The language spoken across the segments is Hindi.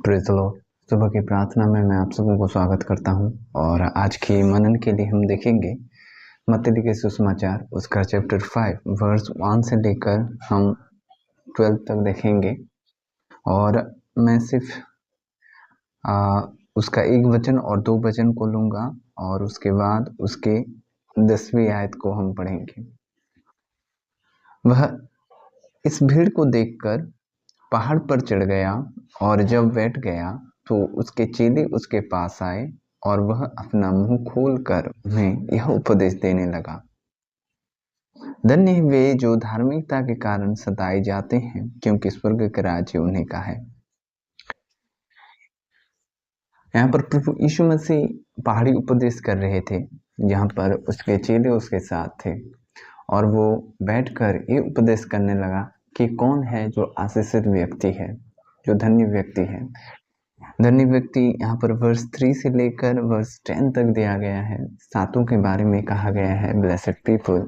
Praise the Lord. सुबह की प्रार्थना में मैं आप सबों को स्वागत करता हूं और आज की मनन के लिए हम देखेंगे मत्ती लिखे सुसमाचार उसका चैप्टर 5 वर्स 1 से लेकर हम 12 तक देखेंगे और मैं सिर्फ उसका एक वचन और दो वचन को लूंगा और उसके बाद उसके 10वीं आयत को हम पढ़ेंगे। वह इस भीड़ को देखकर पहाड़ पर चढ़ गया और जब बैठ गया तो उसके चेले उसके पास आए और वह अपना मुंह खोलकर उन्हें यह उपदेश देने लगा, धन्य वे जो धार्मिकता के कारण सताए जाते हैं, क्योंकि स्वर्ग का राज्य उन्हीं का है। यहाँ पर प्रभु यीशु मसीह पहाड़ी उपदेश कर रहे थे, जहाँ पर उसके चेले उसके साथ थे और वो बैठकर ये उपदेश करने लगा कि कौन है जो आशीषित व्यक्ति है, जो धन्य व्यक्ति है। धन्य व्यक्ति यहाँ पर वर्स 3 से लेकर वर्स 10 तक दिया गया है। सातों के बारे में कहा गया है, ब्लेसेड पीपल,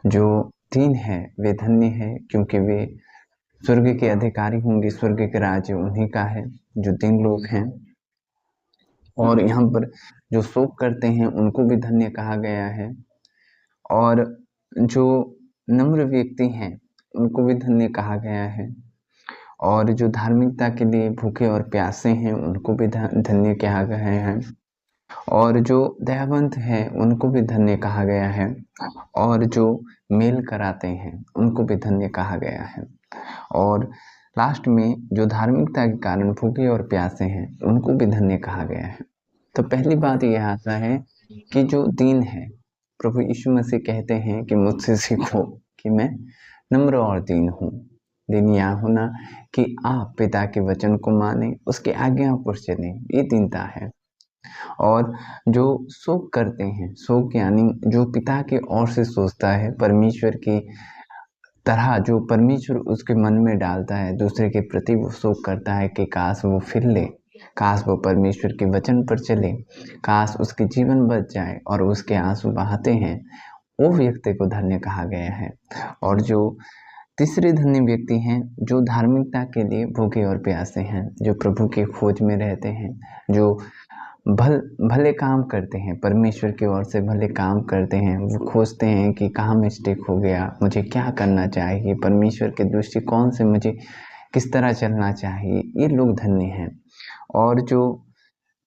जो 3 है वे धन्य है क्योंकि वे स्वर्ग के अधिकारी होंगे, स्वर्ग के राज्य उन्हीं का है। जो 3 लोग हैं और यहाँ पर जो शोक करते हैं उनको भी धन्य कहा गया है और जो नम्र व्यक्ति हैं उनको भी धन्य कहा गया है और जो धार्मिकता के लिए भूखे और प्यासे हैं उनको भी धन्य कहा गया है और जो दयावंत हैं उनको भी धन्य कहा गया है और जो मेल कराते हैं उनको भी धन्य कहा गया है और लास्ट में जो धार्मिकता के कारण भूखे और प्यासे हैं उनको भी धन्य कहा गया है। तो पहली बात यह आता है कि जो दीन है, प्रभु यीशु मसीह कहते हैं कि मुझसे सीखो कि मैं नम्र और दीन हूँ। दीन यह होना कि आप पिता के वचन को माने, उसके आज्ञा पर चलें, ये दीनता है। और जो शोक करते हैं, शोक यानी जो पिता के ओर से सोचता है, परमेश्वर की तरह जो परमेश्वर उसके मन में डालता है दूसरे के प्रति, वो शोक करता है कि काश वो फिर ले, काश वो परमेश्वर के वचन पर चले, काश उसके जीवन बच जाए और उसके आंसू बहाते हैं, वो व्यक्ति को धन्य कहा गया है। और जो तीसरे धन्य व्यक्ति हैं जो धार्मिकता के लिए भूखे और प्यासे हैं, जो प्रभु की खोज में रहते हैं, जो भले काम करते हैं, परमेश्वर की ओर से भले काम करते हैं। वो खोजते हैं कि कहाँ मिस्टेक हो गया, मुझे क्या करना चाहिए, परमेश्वर के दृष्टिकोण से मुझे किस तरह चलना चाहिए, ये लोग धन्य हैं। और जो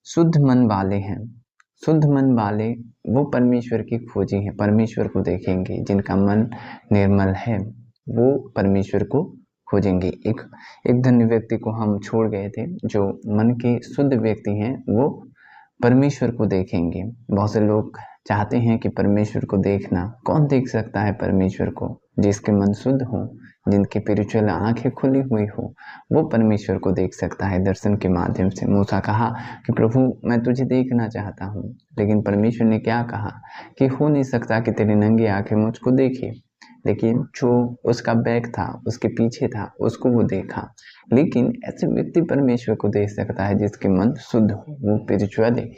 शुद्ध मन वाले हैं, शुद्ध मन वाले वो परमेश्वर की खोजी हैं, परमेश्वर को देखेंगे। जिनका मन निर्मल है वो परमेश्वर को खोजेंगे। एक धन्य व्यक्ति को हम छोड़ गए थे, जो मन के शुद्ध व्यक्ति हैं वो परमेश्वर को देखेंगे। बहुत से लोग चाहते हैं कि परमेश्वर को देखना, कौन देख सकता है परमेश्वर को? जिसके मन शुद्ध हो, जिनकी स्पिरिचुअल आंखें खुली हुई हो, वो परमेश्वर को देख सकता है दर्शन के माध्यम से। मूसा कहा कि प्रभु मैं तुझे देखना चाहता हूँ, लेकिन परमेश्वर ने क्या कहा कि हो नहीं सकता कि तेरी नंगी आंखें मुझको देखे, लेकिन जो उसका बैग था, उसके पीछे था, उसको वो देखा। लेकिन ऐसे व्यक्ति परमेश्वर को देख सकता है जिसके मन शुद्ध हो, वो स्पिरिचुअली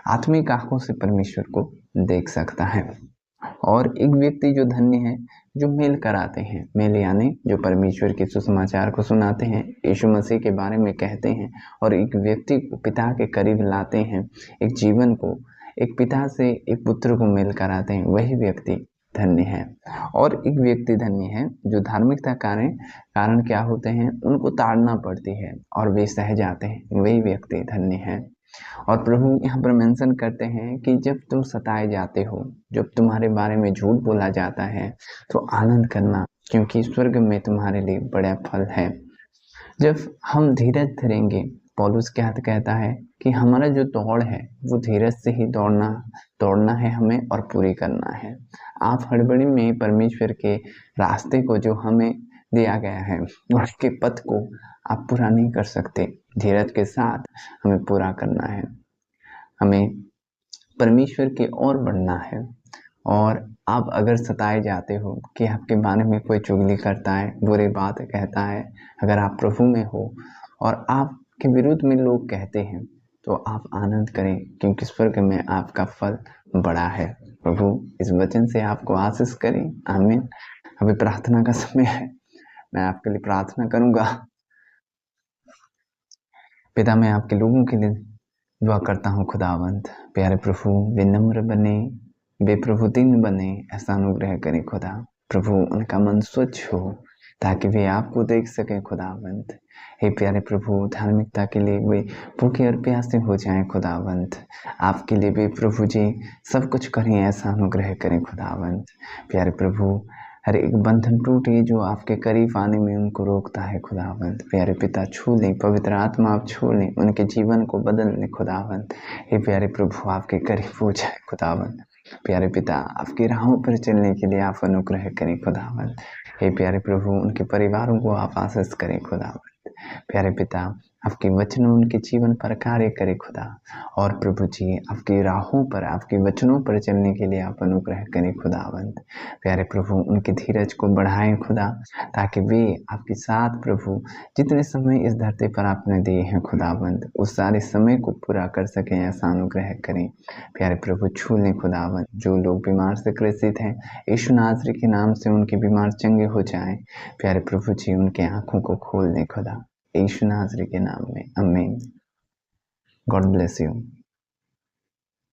आत्मिक आंखों से परमेश्वर को देख सकता है। और एक व्यक्ति जो धन्य है, जो मेल कराते हैं, मेल यानी जो परमेश्वर के सुसमाचार को सुनाते हैं, यीशु मसीह के बारे में कहते हैं और एक व्यक्ति को पिता के करीब लाते हैं, एक जीवन को एक पिता से एक पुत्र को मेल कराते हैं, वही व्यक्ति धन्य है। और एक व्यक्ति धन्य है जो धार्मिकता कारण क्या होते हैं, उनको ताड़ना पड़ती है और वे सह जाते हैं, वही व्यक्ति धन्य है। और प्रभु यहाँ पर मेंशन करते हैं कि जब तुम सताए जाते हो, जब तुम्हारे बारे में झूठ बोला जाता है, तो आनंद करना, क्योंकि स्वर्ग में तुम्हारे लिए बड़ा फल है। जब हम धीरज धरेंगे, पौलुस क्या कहता है कि हमारा जो दौड़ है वो धीरज से ही दौड़ना है हमें और पूरी करना है। आप हड़बड़ी में परमेश्वर के रास्ते को जो हमें दिया गया है, उसके पथ को आप पूरा नहीं कर सकते। धीरज के साथ हमें पूरा करना है, हमें परमेश्वर की ओर बढ़ना है। और आप अगर सताए जाते हो कि आपके बारे में कोई चुगली करता है, बुरी बात कहता है, अगर आप प्रभु में हो और आपके विरुद्ध में लोग कहते हैं, तो आप आनंद करें, क्योंकि स्वर्ग में आपका फल बड़ा है। प्रभु इस वचन से आपको आशीष करें। आमीन। अभी प्रार्थना का समय है, मैं आपके लिए प्रार्थना करूंगा। पिता मैं आपके लोगों के लिए दुआ करता हूँ खुदावंद, प्यारे प्रभु विनम्र बने, बेप्रभु दीन बने, ऐसा अनुग्रह करें खुदा। प्रभु उनका मन स्वच्छ हो ताकि वे आपको देख सकें खुदावंत। हे प्यारे प्रभु धार्मिकता के लिए वे भूखे और प्यासे हो जाएं खुदावंत। आपके लिए भी प्रभु जी सब कुछ करें, ऐसा अनुग्रह करें खुदावंत। प्यारे प्रभु हर एक बंधन टूटे जो आपके करीब आने में उनको रोकता है खुदावंत। प्यारे पिता छू लें, पवित्र आत्मा आप छू लें, उनके जीवन को बदल लें खुदावंत। हे प्यारे प्रभु आपके करीब हो जाए खुदावंत। प्यारे पिता आपकी राहों पर चलने के लिए आप अनुग्रह करें खुदावंत। हे प्यारे प्रभु उनके परिवारों को आप आशीष करें खुदावंत। प्यारे पिता आपके वचन उनके जीवन पर कार्य करे खुदा। और प्रभु जी आपकी राहों पर, आपके वचनों पर चलने के लिए आप अनुग्रह करें खुदावंत। प्यारे प्रभु उनकी धीरज को बढ़ाएं खुदा, ताकि वे आपके साथ प्रभु जितने समय इस धरती पर आपने दिए हैं खुदावंत, उस सारे समय को पूरा कर सकें, ऐसा अनुग्रह करें। प्यारे प्रभु छू लें खुदावंत, जो लोग बीमार से ग्रसित हैं यीशु नासरी के नाम से उनके बीमार चंगे हो जाएं। प्यारे प्रभु जी उनके आंखों को खोल दें खुदा, यीशु नासरी के नाम में, आमीन। God bless you.